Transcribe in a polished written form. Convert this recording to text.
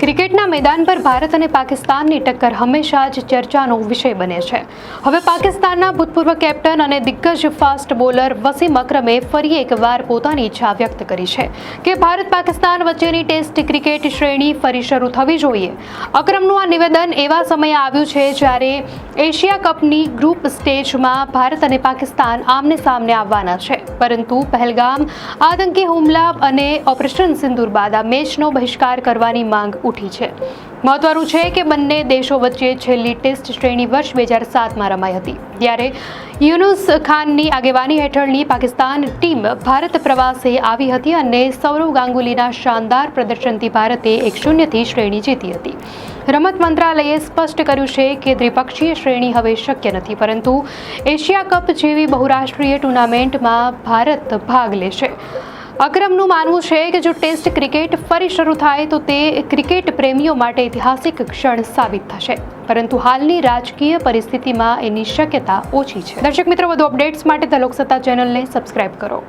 ક્રિકેટના મેદાન પર ભારત અને પાકિસ્તાનની ટક્કર હંમેશા જ ચર્ચાનો વિષય બને છે. હવે પાકિસ્તાનના ભૂતપૂર્વ કેપ્ટન અને દિગ્ગજ ફાસ્ટ બોલર વસીમ અકરમે ફરી એકવાર પોતાની ઈચ્છા વ્યક્ત કરી છે કે ભારત પાકિસ્તાન વચ્ચેની ટેસ્ટ ક્રિકેટ શ્રેણી ફરી શરૂ થવી જોઈએ. અકરમનું આ નિવેદન એવા સમયે આવ્યું છે જ્યારે એશિયા કપની ગ્રુપ સ્ટેજમાં ભારત અને પાકિસ્તાન આમને સામને આવવાના છે. પરંતુ પહેલગામ આતંકી હુમલા અને ઓપરેશન સિંદૂર બાદ આ મેચનો બહિષ્કાર કરવાની માંગ ઉઠી છે. મહત્વનું છે કે બંને દેશો વચ્ચે છેલ્લી ટેસ્ટ શ્રેણી વર્ષ 2007માં રમાઈ હતી, ત્યારે યુનુસ ખાનની આગેવાની હેઠળની પાકિસ્તાન ટીમ ભારત પ્રવાસે આવી હતી અને સૌરવ ગાંગુલીના શાનદાર પ્રદર્શનથી ભારતે 1-0થી શ્રેણી જીતી હતી. રમત મંત્રાલયે સ્પષ્ટ કર્યું છે કે દ્વિપક્ષીય શ્રેણી હવે શક્ય નથી, પરંતુ એશિયા કપ જેવી બહુરાષ્ટ્રીય ટુર્નામેન્ટમાં ભારત ભાગ લેશે. અકરમનું માનવું છે કે જો ટેસ્ટ ક્રિકેટ ફરી શરૂ થાય તો તે ક્રિકેટ પ્રેમીઓ માટે ઐતિહાસિક ક્ષણ સાબિત થશે, પરંતુ હાલની રાજકીય પરિસ્થિતિમાં એની શક્યતા ઓછી છે. દર્શક મિત્રો, વધુ અપડેટ્સ માટે ધ લોકસત્તા ચેનલને સબસ્ક્રાઇબ કરો.